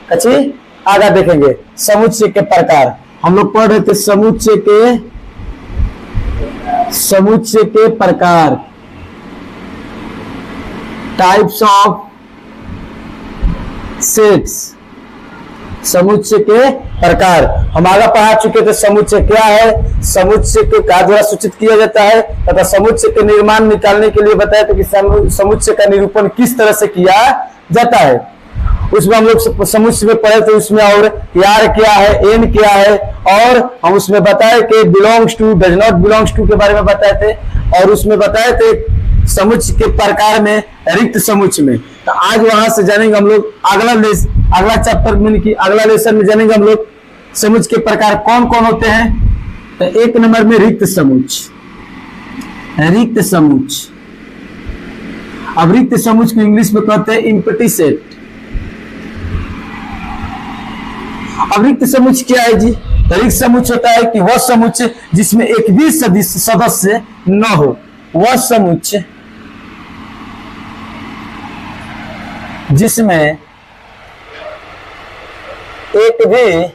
अच्छी आगे देखेंगे। समुच्चय के प्रकार हम लोग पढ़ रहे थे, समुच्चय के प्रकार, टाइप्स ऑफ सेट्स, समुच्चय के प्रकार हम आगे पढ़ा चुके थे। समुच्चय क्या है, समुच्चय के का द्वारा सूचित किया जाता है तथा समुच्चय के निर्माण निकालने के लिए बताया था कि समुच्चय का निरूपण किस तरह से किया जाता है। उसमें हम लोग समुच्चय में पढ़े थे, उसमें और यार क्या है, एन क्या है, और हम उसमें बताए कि belongs to, does not belongs to के बारे में बताए थे, और उसमें बताए थे समुच्चय के प्रकार में रिक्त समुच्चय में। तो आज वहां से जानेंगे हम लोग अगला चैप्टर में कि अगला लेसन में जानेंगे हम लोग समुच्चय के प्रकार कौन कौन होते हैं। तो एक नंबर में रिक्त समुच्चय, रिक्त समुच्चय। अब रिक्त समुच्चय को इंग्लिश में कहते हैं एम्प्टी सेट। अब रिक्त समुच्चय क्या है जी? रिक्त समुच्चय होता है कि वह समुच्चय जिसमें एक भी सदस्य न हो, वह समुच्चय जिसमें एक भी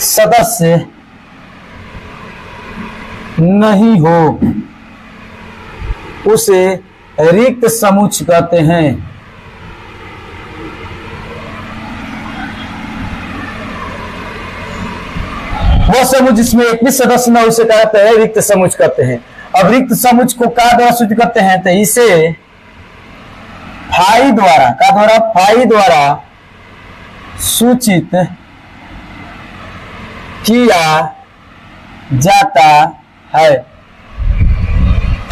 सदस्य नहीं हो, उसे रिक्त समुच्चय कहते हैं। वह समुच्चय जिसमें एक भी सदस्य न, उसे कहते हैं रिक्त समुच्चय कहते हैं। अब रिक्त समुच्चय को का द्वारा सूचित करते हैं? तो इसे फाई द्वारा सूचित किया जाता है।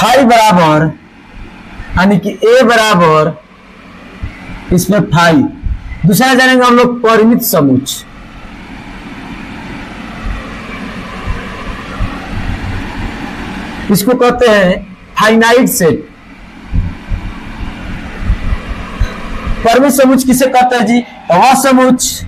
फाई बराबर यानी कि ए बराबर इसमें फाई। दूसरा जानेंगे हम लोग परिमित समुच्चय। इसको कहते हैं फाइनाइट सेट। परिमित समुच्चय किसे कहते हैं जी? वह समुच्चय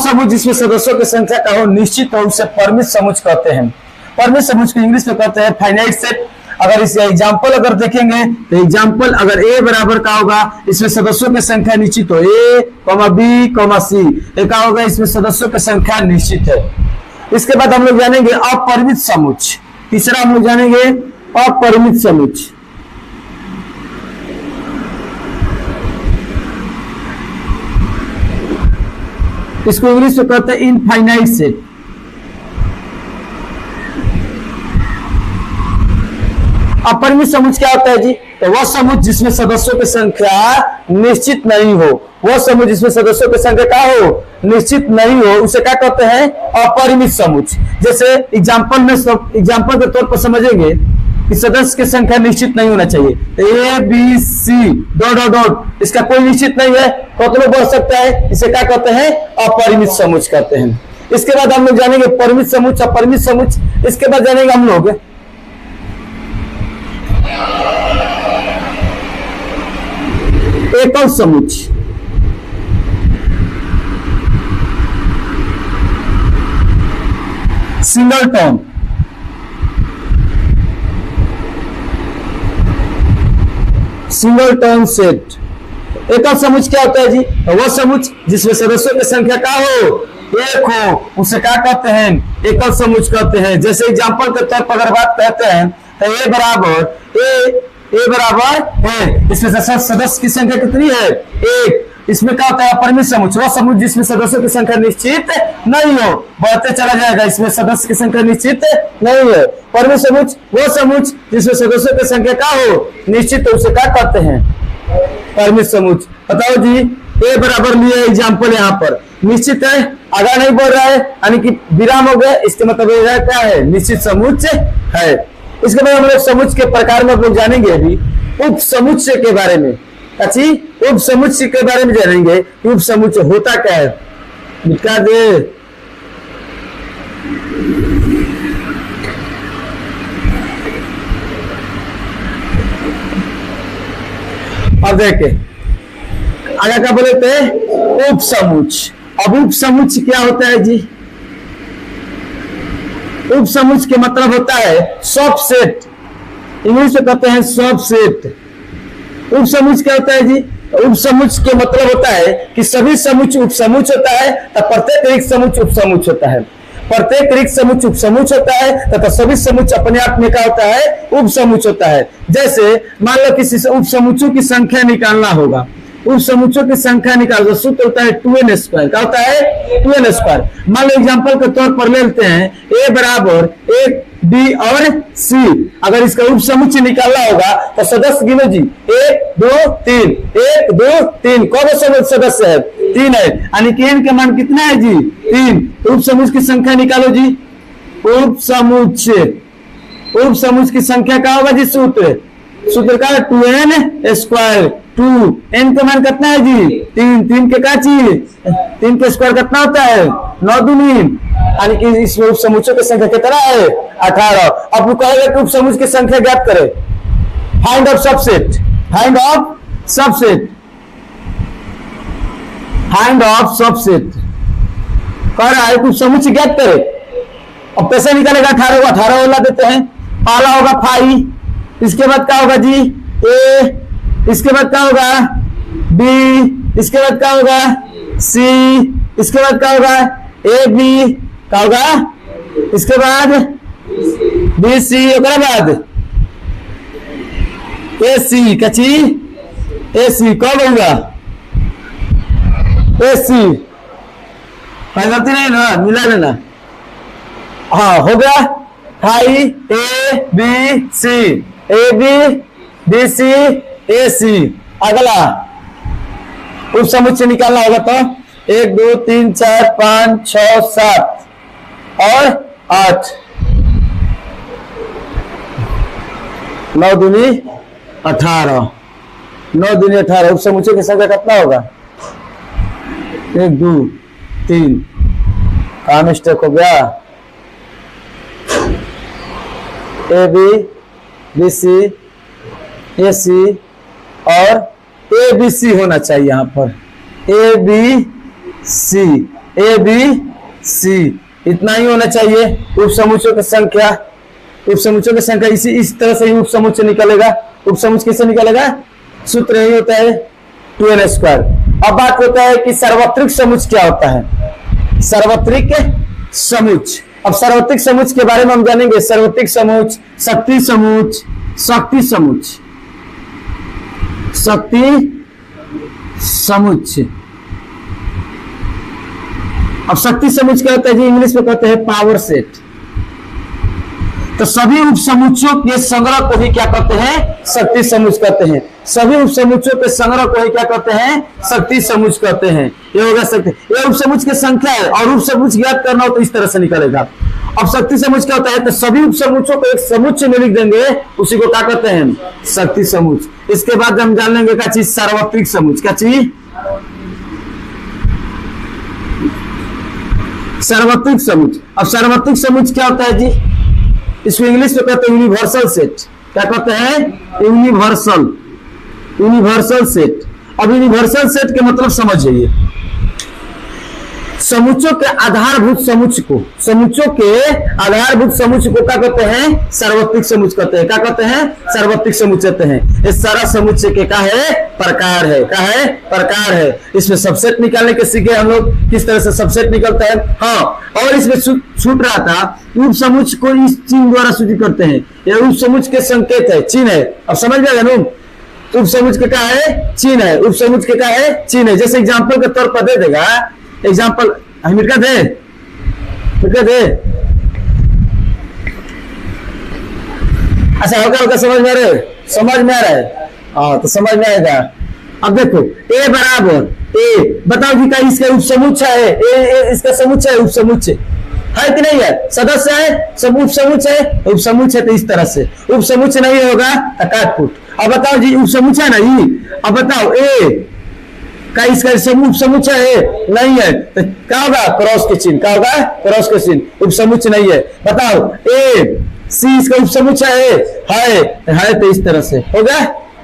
समुच्चय जिसमें सदस्यों की संख्या का हो निश्चित हो, उसे परिमित समुच्चय कहते हैं। परिमित समुच्चय को इंग्लिश में कहते हैं फाइनाइट सेट। अगर इस एग्जांपल अगर देखेंगे तो एग्जांपल अगर ए बराबर का होगा, इसमें सदस्यों की संख्या निश्चित हो, ए कॉमा बी कॉमा सी, क्या होगा? इसमें सदस्यों की संख्या निश्चित है। इसके बाद हम लोग जानेंगे अपरिमित समुच्चय। तीसरा हम लोग जानेंगे अपरिमित समुच्चय। इसको इंग्लिश में कहते हैं इनफाइनाइट सेट। अपरिमित समुच्चय क्या होता है जी? तो वह समुच्चय जिसमें सदस्यों की संख्या निश्चित नहीं हो, वह समुच्चय जिसमें सदस्यों की संख्या क्या हो? निश्चित नहीं हो, उसे क्या कहते हैं? अपरिमित समुच्चय। जैसे एग्जांपल के तौर पर समझेंगे कि सदस्य की संख्या निश्चित नहीं होना चाहिए। A B C dot dot dot, इसका कोई निश्चित नहीं है, कितने बढ़ सकता है, इसे क्या कहते हैं? अपरिमित समुच्चय कहते हैं। इसके बाद हम लोग जानेंगे परिमित समुच्चय, अपरिमित समुच्चय। इसके बाद जानेंगे हम लोग एकल समुच्चय। सिंगलटन। Singleton set. एकल समुच्चय क्या होता है जी? वह समुच्चय जिसमें सदस्यों की संख्या क्या हो? एक हो, उसे क्या कहते हैं? एकल समुच्चय कहते हैं। जैसे एग्जांपल के तौर पर अगर बात कहते हैं तो ए बराबर है, इसमें सदस्य की संख्या कितनी है? एक। इसमें क्या होता है? अपरिमित समुच्चय, वह समुच्चय जिसमें सदस्यों की संख्या निश्चित नहीं हो, बढ़ते चला जाएगा, इसमें सदस्य की संख्या निश्चित नहीं है। परिमित समुच्चय वह समुच्चय जिसमें सदस्यों की संख्या क्या हो? निश्चित हो, उसे क्या कहते हैं? परिमित समुच्चय। बताओ जी, ए बराबर लिए एग्जाम्पल यहाँ पर निश्चित है, आगे नहीं बढ़ रहा है, यानी कि विराम हो गया, इसके मतलब क्या है? निश्चित समुच्चय है। इसके बाद हम लोग समुच्चय के प्रकार में हम लोग जानेंगे अभी उप समुच्चय के बारे में। अच्छी उप समुच्चय के बारे में जानेंगे। उप समुच्चय होता क्या है, मिटा दे। अब देखे आगे क्या बोले थे, उप समुच्चय। अब उप समुच्चय क्या होता है जी, उप समुच्चय के मतलब होता है सबसेट, इंग्लिश में कहते हैं सबसेट। उप समुच्चय क्या होता है जी, उप समुच्चय के मतलब होता है कि सभी समुच्चय उप समुच्चय होता है, तो प्रत्येक रिक्त समुच्चय उप समुच्चय होता है, प्रत्येक रिक्त समुच्चय उप समुच्चय होता है, तथा सभी समुच्चय अपने आप में क्या होता है, उप समुच्चय होता है। जैसे मान लो किसी उप समुच्चयों की संख्या निकालना होगा, उप समुच्चयों की संख्या निकाल दो, सूत्र होता है 2n स्क्वायर। क्या होता है, 2n स्क्वायर। मान लो एग्जांपल के तौर पर ले लेते हैं a बराबर a b और c। अगर इसका उप समुच्चय निकालना होगा तो सदस्य गिनो जी, 1 2 3, 1 2 3। कौन सदस्य है, 3 है, यानी कि n का मान कितना है जी, 3। उप समुच्चय की संख्या निकालो जी, उप समुच्चय, उप समुच्चय की संख्या क्या होगा जी, सूत्र का 2n स्क्वायर। 2 n का मान कितना है जी, 3। 3 के क्या चीज, 3 के स्क्वायर कितना होता है, 9 दूनी, यानी कि इस उप समुच्चय की संख्या कितना है, 18। अब वो कहेगा कि उप समुच्चय की संख्या ज्ञात करे, find of subset, find of subset, find of subset कह रहा है, उप समुच्चय ज्ञात करे। अब कैसे निकालेगा, 18 को 18 वाला देते हैं, पहला होगा 5, इसके बाद क्या होगा जी, a, इसके बाद क्या होगा b, इसके बाद क्या होगा c, इसके बाद क्या होगा a b, क्या होगा इसके बाद b c, ओकरा बाद a c, कची a c कब होगा, a c गलती नहीं ना, मिला लेना। हाँ हो गया, a b c, a b b c a c। अगला उप समुच्चय निकालना होगा तो 1 2 3 4 5 6 7 और 8, 9 दूनी 18, 9 दूनी 18। उप समुच्चय की संख्या कितना होगा, 1 2 3, कहा मिस्टेक हो गया, ए बी बी सी ए सी और ए बी सी होना चाहिए यहाँ पर, ए बी सी, ए बी सी, इतना ही होना चाहिए। उप समुच्चयों की संख्या, उप समुच्चयों की संख्या इस तरह से ही उप समुच्चय निकलेगा। उप समुच्चय कैसे निकलेगा, सूत्र यही होता है 2n स्क्वायर। अब बात होता है कि सार्वत्रिक समुच्चय क्या होता है, सार्वत्रिक समुच्चय। अब सार्वत्रिक समुच्चय के बारे में हम जानेंगे, सार्वत्रिक समुच्चय, शक्ति समुच्चय, शक्ति समुच्चय, शक्ति समुच्चय। अब शक्ति समुच्चय क्या होता है जी, इंग्लिश में कहते हैं पावर सेट। तो सभी उप समुच्चयों के संग्रह को ही क्या कहते हैं, शक्ति समुच्चय कहते हैं। सभी उप समुच्चयों के संग्रह को ही क्या कहते हैं, शक्ति समुच्चय कहते हैं। ये होगा शक्ति, ये उप समुच्चय की संख्या है, और उप समुच्चय ज्ञात करना हो तो इस तरह से निकलेगा। अब शक्ति समुच्चय क्या होता है, तो सभी उप समुच्चयों को एक समुच्चय में लिख देंगे, उसी को क्या कहते हैं, शक्ति समुच्चय। इसके बाद हम जान लेंगे क्या चीज, सार्वत्रिक समुच्चय। क्या चीज, सार्वत्रिक समुच्चय। अब सार्वत्रिक समुच्चय क्या होता है जी, इसको इंग्लिश में कहते हैं यूनिवर्सल सेट। क्या कहते हैं, यूनिवर्सल, यूनिवर्सल सेट। अब यूनिवर्सल सेट के मतलब समझिए, समुच्चयों के आधारभूत समुच्चय को, समुच्चयों के आधारभूत समुच्चय को क्या कहते हैं, सार्वत्रिक समुच्चय कहते हैं। क्या कहते हैं, सार्वत्रिक समुच्चय कहते हैं। इस सारा समुच्चय के क्या है, प्रकार है। क्या है, प्रकार है। इसमें सबसेट निकालने के सीखे हम लोग, किस तरह से सबसेट निकलता है। हाँ, और इसमें छूट रहा था, उप समुच्चय को इस चिन्ह द्वारा सूचित करते हैं। यह उप समुच्चय के संकेत है, चिन्ह है। अब समझ गए ना, उप समुच्चय के क्या है, चिन्ह है। उप समुच्चय के क्या है, चिन्ह है। जैसे एग्जाम्पल के तौर पर दे देगा, एग्जाम्पल मिटा दे, मिटा दे। अच्छा होगा, होगा, समझ में आ रहा है, समझ में आ रहा है। हाँ तो समझ में आएगा। अब देखो ए बराबर ए, बताओ जी क्या इसका उप समुच्चय है, ए इसका समुच्चय है, उप समुच्चय है कि नहीं है, सदस्य है, सब उप समुच्चय है। उप समुच्चय तो इस तरह से, उप समुच्चय नहीं होगा तो काट फूट। अब बताओ जी उपसमुच्चय है ना ये, अब बताओ ए का इसका उपसमुच्चय है नहीं है तो क्या होगा, क्रॉस के चिन्ह, क्या होगा क्रॉस के चिन्ह, उपसमुच्चय नहीं है। बताओ ए सी इसका उपसमुच्चय है तो इस तरह से हो गया,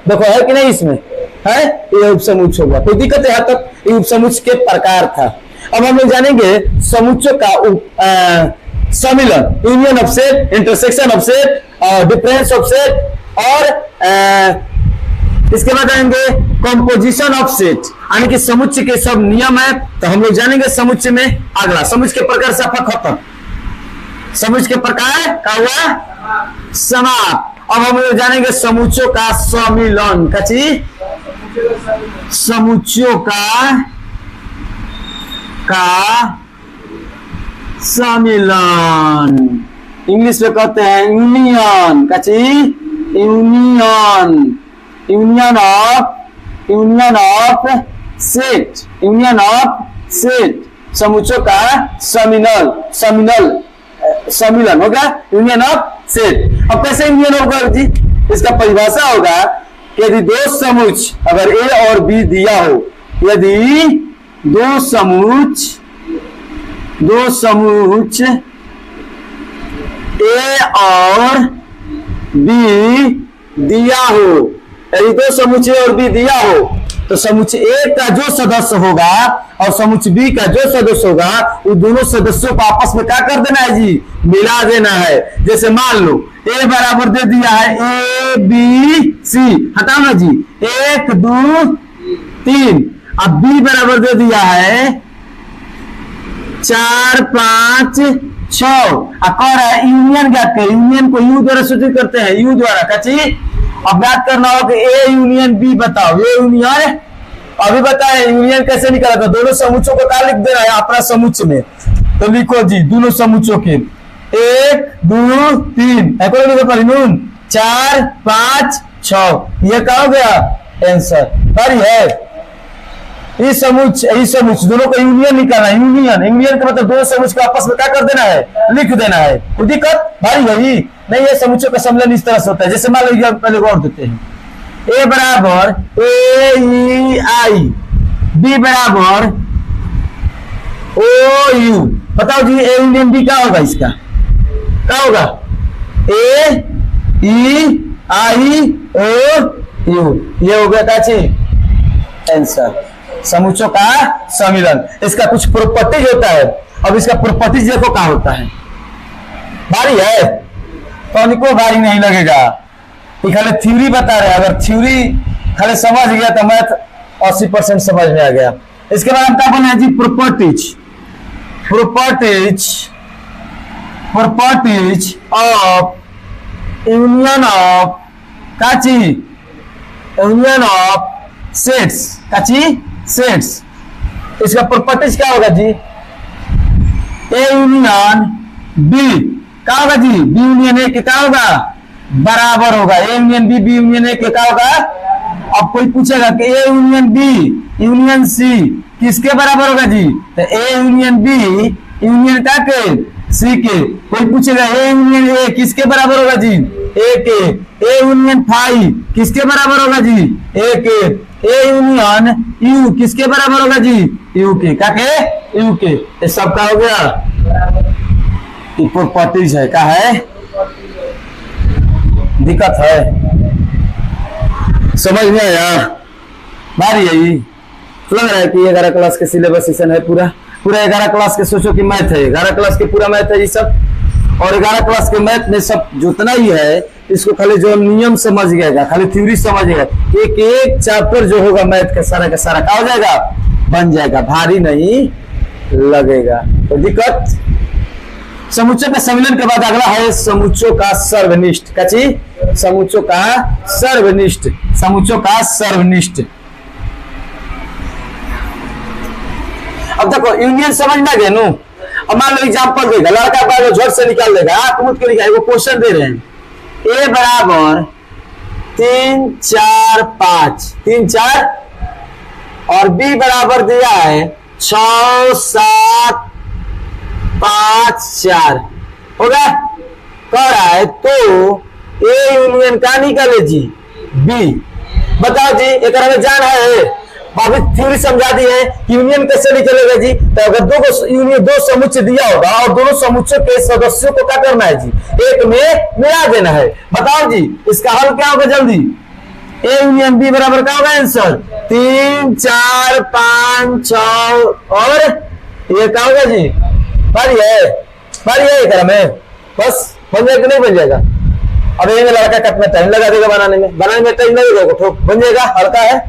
देखो है कि नहीं, इसमें है ये उपसमुच्चय होगा, कोई दिक्कत है? तक ये उपसमुच्चय के प्रकार था। अब हम लोग जानेंगे समुच्चय का सम्मिलन, union of set, intersection of set, difference of set और इसके बाद आएंगे कंपोजिशन ऑफ सेट, यानी कि समुच्चय के सब नियम है। तो हम लोग जानेंगे समुच्चय में अगला समुच्चय के प्रकार से खत्म, समुच्चय के प्रकार का हुआ समाप्त। अब हम लोग जानेंगे समुच्चयों का सम्मिलन, कची समुच्चयों का सम्मिलन, इंग्लिश में कहते हैं यूनियन, कची union, union of set, union of set, समुच्चयों का सम्मिलन हो गया यूनियन ऑफ सेट। अब कैसे यूनियन होगा जी, इसका परिभाषा होगा कि यदि दो समुच्चय अगर ए और बी दिया हो, यदि दो समुच्चय ए और बी दिया हो, यदि दो समुच्चय और बी दिया हो तो समुच्चय ए का जो सदस्य होगा और समुच्चय बी का जो सदस्य होगा उन दोनों सदस्यों को आपस में क्या कर देना है जी, मिला देना है। जैसे मान लो ए बराबर दे दिया है ए बी सी, हटाओ ना जी 1 2 3, अब बी बराबर दे दिया है 4 5 6, कह रहा है यूनियन ज्ञात करें, यूनियन को यू द्वारा सूचित करते हैं, यू द्वारा कची। अब बात करना हो कि ए यूनियन बी बताओ, ए यूनियन अभी बताए यूनियन कैसे निकाला था, दोनों समुच्चयों को क्या लिख देना है अपना समुच्चय में, तो लिखो जी दोनों समुच्चयों के 1 2 3 परिणून 4 5 6, ये क्या हो गया आंसर, सही है। इस समुच्चय दोनों का यूनियन निकालना है, यूनियन का मतलब दोनों समुच्चय को आपस में क्या कर देना है, लिख देना है, कोई दिक्कत भाई यही नहीं है। समुच्चय का सम्मिलन इस तरह से होता है, जैसे मान लीजिए पहले और देते हैं ए बराबर ए ई आई, बी बराबर ओ यू, बताओ जी ए यूनियन बी क्या होगा, इसका क्या होगा, ए ई आई ओ यू, ये हो गया काची आंसर, समुच्चयों का सम्मिलन। इसका कुछ प्रॉपर्टीज होता है, अब इसका प्रॉपर्टीज देखो क्या होता है, भारी है तो को भारी नहीं लगेगा, ये खाली थ्योरी बता रहे हैं, अगर थ्योरी खाली समझ गया तो मैथ 80% समझ में आ गया। इसके बाद हम क्या बोले जी प्रॉपर्टीज ऑफ यूनियन ऑफ काची, यूनियन ऑफ सेट्स, काची सेट्स। इसका प्रॉपर्टीज क्या होगा जी, ए यूनियन बी क्या होगा जी, बी यूनियन ए क्या होगा बराबर होगा, A union B union A क्या होगा। अब कोई पूछेगा कि A union B union C किसके बराबर होगा जी, तो ए यूनियन बी यूनियन का के सी के। कोई पूछेगा ए यूनियन ए किसके बराबर होगा जी, ए के। ए यूनियन फाई किसके बराबर होगा जी, ए के। ए यूनियन यू किसके बराबर होगा जी, यू के, क्या के यू के। ये सब का हो गया प्रॉपर्टीज है, क्या है दिक्कत है, समझ में आया बारी यही लग रहा है कि 11 क्लास के सिलेबस सेशन है, पूरा 11 क्लास के सोचो कि मैथ है, 11 क्लास के पूरा मैथ है ये सब। और 11 क्लास के मैथ में सब जितना ही है इसको खाली जो नियम समझ गएगा, खाली थ्योरी समझेगा, एक एक चैप्टर जो होगा मैथ का सारा क्या हो जाएगा, बन जाएगा, भारी नहीं लगेगा। तो दिक्कत समुच्चय के सम्मिलन के बाद अगला है समुच्चयों का सर्वनिष्ठ, कची समुच्चयों का सर्वनिष्ठ, समुच्चयों का सर्वनिष्ठ। अब देखो यूनियन समझना गया नु, अब मान लो एग्जांपल देगा, लड़का बार झट से निकाल देगा, आप मुझ के लिखा वो क्वेश्चन दे रहे हैं, ए बराबर 3 4 5 3 4 और बी बराबर दिया है 6 7 5 4 होगा, कह रहा है तो ए यूनियन का निकाले जी, बी। बताओ जी, एक में जान है, अभी थ्योरी समझा दी है कि यूनियन कैसे निकलेगा जी। तो अगर दो समुच्चय दिया होगा और दोनों समुच्चय के सदस्यों को क्या करना है जी, एक में मिला देना है। बताओ जी, इसका हल क्या होगा जल्दी, ए यूनियन बी बराबर क्या होगा आंसर, 3 4 5 6 और ये क्या होगा जी, बारी है एक में, बस बन जाएगा नहीं बन जाएगा। अब ये लड़का कितना टाइम लगा देगा बनाने में टाइम लगेगा, ठोक बन जाएगा, हल्का है।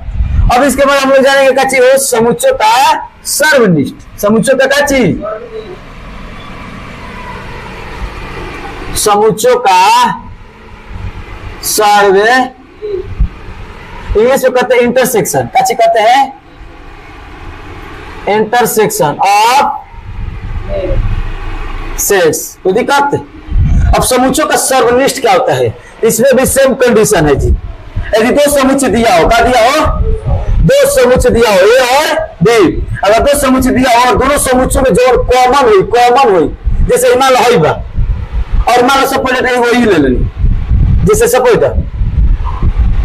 अब इसके बाद हम लोग जानेंगे क्या चीज, समुच्चय का सर्वनिष्ठ। समुच्चय का क्या चीज, समुच्चय का सर्व, इंग्लिश में कहते हैं इंटरसेक्शन। क्या चीज कहते हैं, इंटरसेक्शन ऑफ सेट्स। कोई दिक्कत। अब समुच्चय का सर्वनिष्ठ क्या होता है, इसमें भी सेम कंडीशन है जी। यदि दो समुच्चय दिया हो, क्या दिया हो, दो समुच्चय दिया हो ए और बी, अगर दो समुच्चय दिया हो और दोनों समुच्चयों में जोड़ कॉमन हुई, जैसे मान लो बा और मान लो सपोज वही ले लेनी, जैसे सपोज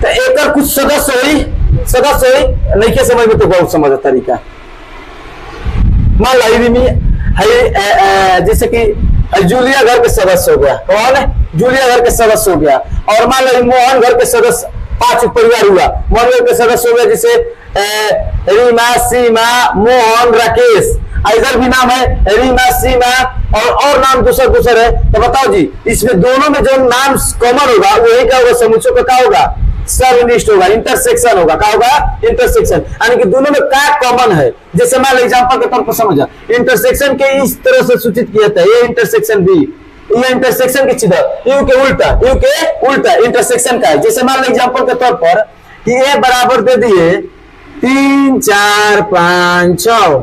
तो एक कुछ सदस्य हुई नहीं के समझ में तो बहुत समझ तरीका। मान लो जैसे कि जूलिया घर के सदस्य हो गया, कौन है, जूलिया घर के सदस्य हो गया, और मान लो मोहन घर के सदस्य, 5 परिवार हुआ, मोहन घर के सदस्य हो गया, जैसे रीमा, सीमा, मोहन, राकेश, इधर भी नाम है रीमा, सीमा और नाम दूसर है। तो बताओ जी, इसमें दोनों में जो नाम कॉमन होगा वही क्या होगा, समुच्चय का क्या होगा, सर्वनिष्ठ होगा, इंटरसेक्शन होगा। क्या होगा, इंटरसेक्शन, यानी कि दोनों में क्या कॉमन है। जैसे मान लो एग्जांपल के तौर पर समझा, इंटरसेक्शन के इस तरह से सूचित किया था, ये इंटरसेक्शन बी, ये इंटरसेक्शन की चीज यू के उल्टा इंटरसेक्शन का है। जैसे मान लो एग्जांपल के तौर पर कि ए बराबर दे दिए 3 4 5 6,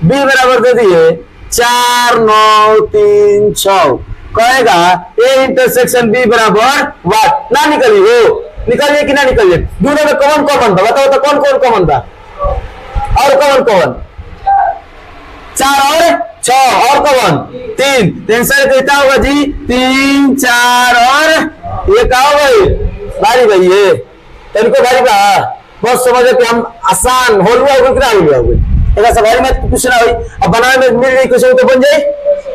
बी बराबर दे दिए 4 9 3 6, कहेगा ए इंटरसेक्शन बी बराबर व्हाट, ना निकलिए कि ना निकलिए, दोनों में कौन था, बताओ तो कौन कॉमन था, और कौन 4 और 6 और कौन 3, टेंशन कहता होगा जी 3 4 और ये क्या हो गई, भारी भाई ये इनको भारी का बहुत समझे कि हम आसान हो गया एक भारी में कुछ ना हुई। अब बनाने में मिल गई कुछ तो बन जाए,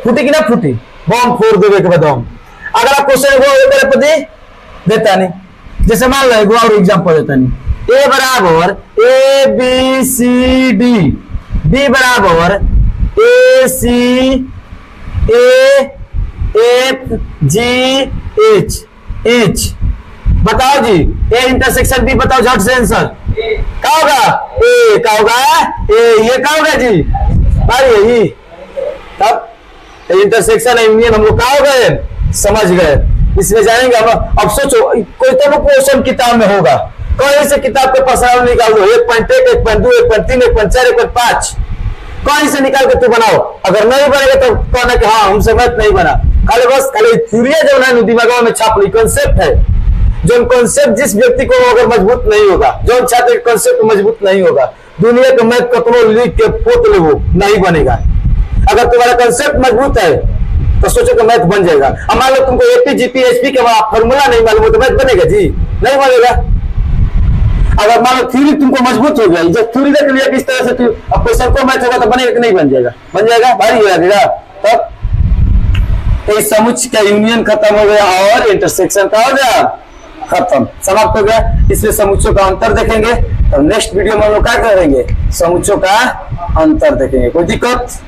फूटी कि ना फूटी, बम फोड़ देवे के बाद अगर आप क्वेश्चन देता नहीं, जैसे मान लो और एग्जांपल देता नहीं, ए बराबर A B C D, B बराबर A C A F G H, बताओ जी ए इंटरसेक्शन बी, बताओ झट से आंसर क्या होगा, ए क्या होगा, ये क्या होगा जी, यही तब इंटरसेक्शन यूनियन हम लोग क्या हो गए, समझ गए। इसमें जानेंगे हम। अब सोचो कोई तो क्वेश्चन किताब में होगा, कहीं से किताब के पसार निकाल दो, 1.1 1.2 1.3 1.4 1.5 कहीं से निकाल के तू बनाओ। अगर नहीं बनेगा तो कहना कि हाँ हमसे मैथ नहीं बना, खाली थ्योरी जो है दिमाग में छाप ली, कॉन्सेप्ट है जो कॉन्सेप्ट जिस व्यक्ति को अगर मजबूत नहीं होगा, जो छात्र कॉन्सेप्ट मजबूत नहीं होगा, दुनिया का मैथ कतनो लिख के पोत ले वो नहीं बनेगा। अगर तुम्हारा कॉन्सेप्ट मजबूत है तो सोचो कि मैथ बन जाएगा। अब मान लो तुमको एपी एचपी का फॉर्मूला नहीं मालूम तो मैथ बनेगा जी, नहीं बनेगा। अगर मान लो थ्योरी तुमको मजबूत हो गया, जब थ्योरी देख लिया किस तरह से अब क्वेश्चन को मैथ होगा तो बनेगा कि नहीं बन जाएगा, बन जाएगा, भारी हो जाएगा। तब इस समुच्चय का यूनियन खत्म हो गया और इंटरसेक्शन का हो गया खत्म, समाप्त हो गया। इसमें समुच्चयों का अंतर देखेंगे तो नेक्स्ट वीडियो में हम लोग क्या करेंगे, समुच्चयों का अंतर देखेंगे। कोई दिक्कत?